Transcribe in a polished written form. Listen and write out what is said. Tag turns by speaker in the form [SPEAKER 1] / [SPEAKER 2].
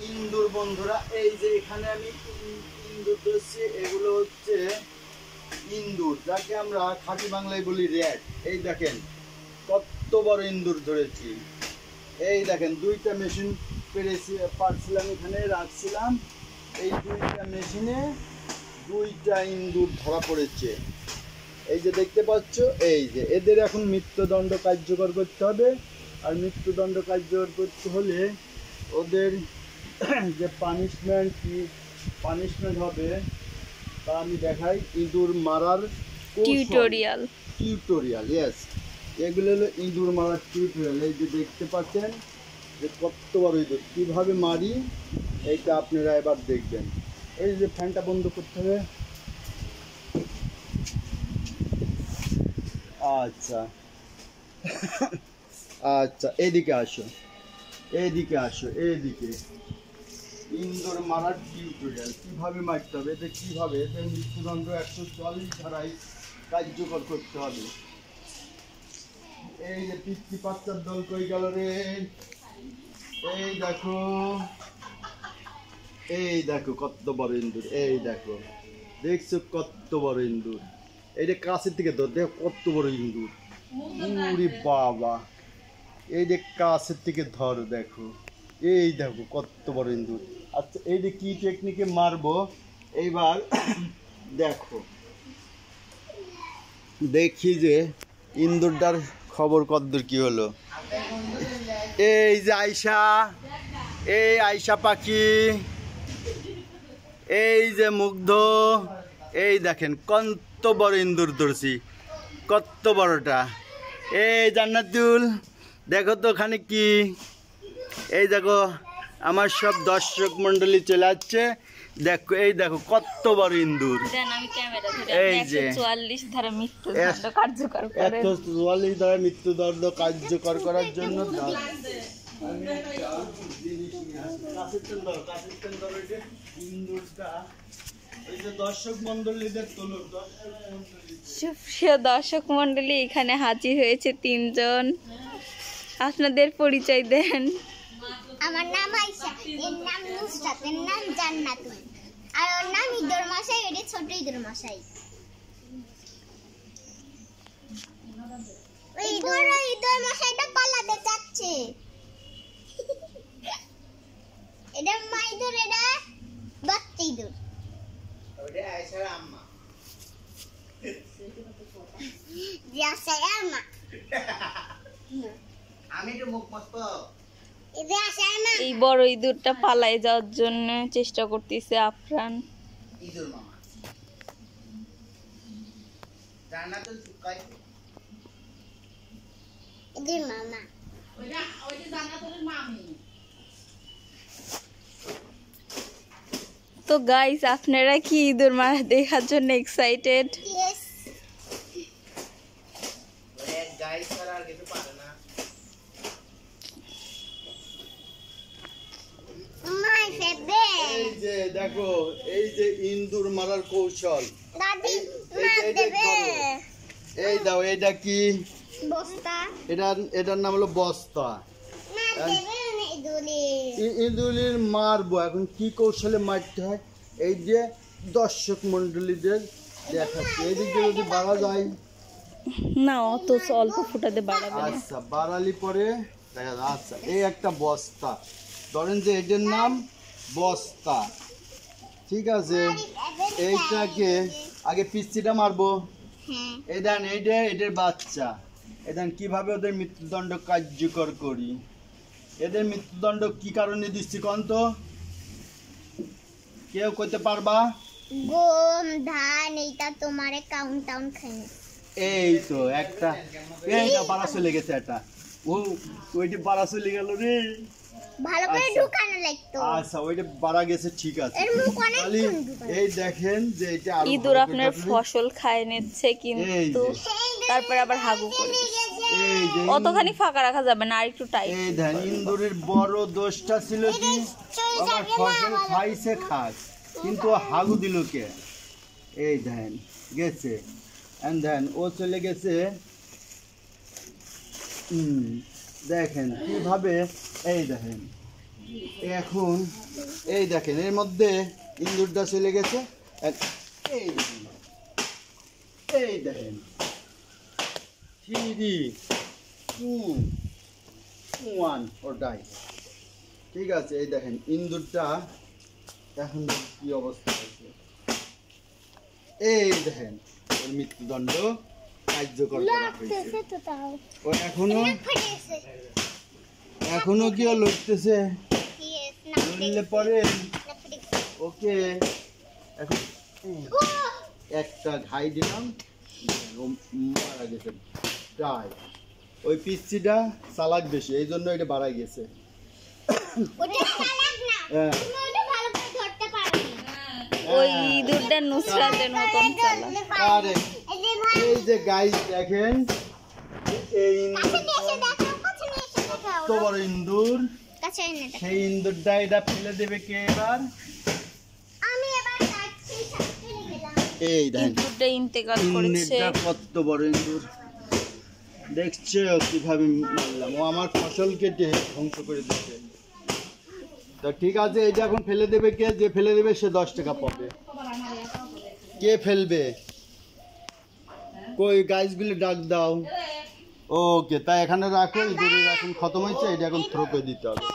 [SPEAKER 1] ইন্দুর বন্ধুরা, এই যে এখানে আমি ইন্দুর ধরছি, এগুলো হচ্ছে ইন্দুর, যাকে আমরা খাঁটি বাংলায় বলি র্যাট। এই দেখেন কত বড় ইন্দুর ধরেছি। এই দেখেন দুইটা মেশিন পারছিলাম, এখানে রাখছিলাম। এই দুইটা মেশিনে দুইটা ইন্দুর ধরা পড়েছে। এই যে দেখতে পাচ্ছ, এই যে এদের এখন মৃত্যুদণ্ড কার্যকর করতে হবে। আর মৃত্যুদণ্ড কার্যকর করতে হলে ওদের যে পানিশমেন্ট হবে তা আমি দেখাই। ইঁদুর মারার টিউটোরিয়াল, ইয়েস, এগুলো হলো ইঁদুর মারার টিউটোরিয়াল। এই যে দেখতে পাচ্ছেন যে কত বড় ইঁদুর, কীভাবে মারি এইটা আপনারা এবার দেখবেন। এই যে ফ্যানটা বন্ধ করতে হবে। আচ্ছা আচ্ছা, এইদিকে আসো, এইদিকে আসো, এইদিকে। ইন্দুর মারার টিউটোরিয়াল কীভাবে মারতে হবে, এতে কীভাবে, এতে মৃত্যুদণ্ড 144 ধারায় কার্যকর করতে হবে। এই যে পিতৃপাত্তার দল কই গেল রে? এই দেখো, এই দেখো কত বড় ইন্দুর। এই দেখো, দেখছো কত বড় ইন্দুর। এই যে কাছের থেকে ধর, দেখো কত বড় ইন্দুর। উরে বাবা, এই যে কাছের থেকে ধর, দেখো, এই দেখো কত বড় ইন্দুর। আচ্ছা, এই যে কি টেকনিকে মারবো এইবার দেখো, দেখি যে ইন্দুরটার খবর কতদূর কি হলো। এই যে আয়শা, এই আয়শা পাখি, এই যে মুগ্ধ, এই দেখেন কত বড় ইন্দুর ধরছি, কত বড়টা। এই জান্নাতুল, দেখো তো ওখানে কি। এই দেখো আমার সব দর্শক মন্ডলী চলে আসছে, দেখো, এই দেখো কত বড় ইন্দুর। এই যে 144 ধারা মৃত্যুদণ্ড কার্যকর করার জন্য
[SPEAKER 2] দর্শক মন্ডলী এখানে হাজির হয়েছে 3 জন। আপনাদের পরিচয় দেন।
[SPEAKER 3] আমার নাম আয়েশা, এর নাম নুসরাত, এর নাম জান্নাতুল, আর ওর নাম ইঁদুর মশাই, এটা ছোট ইঁদুর মশাই। ওই বড় ইঁদুর মশাইটা পালাতে যাচ্ছে। এটা মা ইঁদুর, এটা বাচ্চা ইঁদুর।
[SPEAKER 1] ওটা আয়েশার আম্মা।
[SPEAKER 3] জি, আয়েশার আম্মা।
[SPEAKER 1] আমি তো মুখ মস্ত।
[SPEAKER 2] এই বড় ইঁদুরটা পালাই যাওয়ার জন্য চেষ্টা করতেছে আফরান।
[SPEAKER 1] ইঁদুর মামা জান্নাতুল চুকাই,
[SPEAKER 3] ইঁদুর মামা,
[SPEAKER 4] ওইটা জান্নাতুলের মামি।
[SPEAKER 2] তো গাইস, আপনারা কি ইঁদুর মারা দেখার জন্য এক্সাইটেড?
[SPEAKER 3] ইয়েস।
[SPEAKER 1] এক গাইস ছাড়া আর কিছু পারে না।
[SPEAKER 3] My favourite.
[SPEAKER 1] এই যে দেখো, এই যে ইন্দুর মারার কৌশল।
[SPEAKER 3] দাদি মার দেবে।
[SPEAKER 1] এই দাও, এটা কি?
[SPEAKER 3] বস্তা।
[SPEAKER 1] এটার নাম হলো বস্তা।
[SPEAKER 3] মার দেবে না ইঁদুরে।
[SPEAKER 1] ইঁদুরের মারবো, এখন কি কৌশলে মারতে হয় এই যে দর্শক মন্ডলীদের দেখাচ্ছি। এইদিকে যদি বাড়া যায়
[SPEAKER 2] না, অত অল্প ফুটাতে বাড়াবে না।
[SPEAKER 1] আচ্ছা, বাড়ালি পরে দেখা যায়। আচ্ছা, এই একটা বস্তা ধরেন যে এটার নাম বস্তা, ঠিক আছে। এইটাকে আগে পিস্তিটা মারবো। এই দেন, এটার বাচ্চা। এই দেন কিভাবে ওদের মৃত্যুদণ্ড কার্যকর করি। এদের মৃত্যুদণ্ড কি কারণে দিচ্ছি কোন তো কেউ কইতে পারবা?
[SPEAKER 3] গম, ধান, এইটা তোমারে কাউন্টাউন খাই।
[SPEAKER 1] এই তো একটা, এইটা পাড়া চলে গেছে, একটা ওইটি পাড়া চলে গেল রে।
[SPEAKER 3] ভালো করে ঢুকানো লাগতো।
[SPEAKER 1] আচ্ছা, ওইটা পাড়া গেছে, ঠিক আছে। এই দেখেন যে এটা
[SPEAKER 2] ইঁদুর আপনার ফসল খায় নিচ্ছে, কিন্তু তারপরে আবার হাগু করে।
[SPEAKER 1] এই যে
[SPEAKER 2] অতখানি ফাঁকা রাখা যাবে না, আর একটু টাইট।
[SPEAKER 1] এই ধান ইন্দুরের বড় দোষটা ছিল কি, আমার ফসল খাইছে খাক, কিন্তু হাগু দিল কে? এই ধান গেছে, ধান ও চলে গেছে। দেখেন কিভাবে, এই দেখেন এখন এই দেখেন এর মধ্যে ইন্দুরটা চলে গেছে। আর এই দেখেন, এই দেখেন 3 2 1 or die। ঠিক আছে, এই দেখেন ইন্দুরটা এখন কি অবস্থা হয়েছে। এই দেখেন ওর মৃত্যুদণ্ড কার্যকর করা হয়েছে। ও এখনো কি লড়তেছে, লড়লে পরে ওকে এখন একটা ঘাই দিলাম, ও মারা গেছে প্রায়। ওই পিচ্চিটা চালাক বেশি, এই জন্য এটা বাড়াই গেছে। হ্যাঁ,
[SPEAKER 2] ওই ইঁদুরটা নুসরাতের মতন চালা।
[SPEAKER 1] আরে এই যে গাইস দেখেন, এই কত বড় ইন্দুর, সেই ইন্দুরটা এটা ফেলে দেবে কে এবার? এই দেখেন
[SPEAKER 2] ইঁদুরটা ইন্তেকাল করেছে।
[SPEAKER 1] ইন্দুরটা কত বড় ইন্দুর, দেখছো কিভাবে মারলাম। ও আমার ফসল কেটে ধ্বংস করে দিচ্ছে। তো ঠিক আছে, এটা এখন ফেলে দেবে কে? যে ফেলে দেবে সে 10 টাকা পাবে। কে ফেলবে? কই গাছগুলি ডাক দাও। ওকে, তাই এখানে রাখো, ইঁদুরের এখন খতম হয়েছে, এটা এখন থ্রো করে দিতে হবে।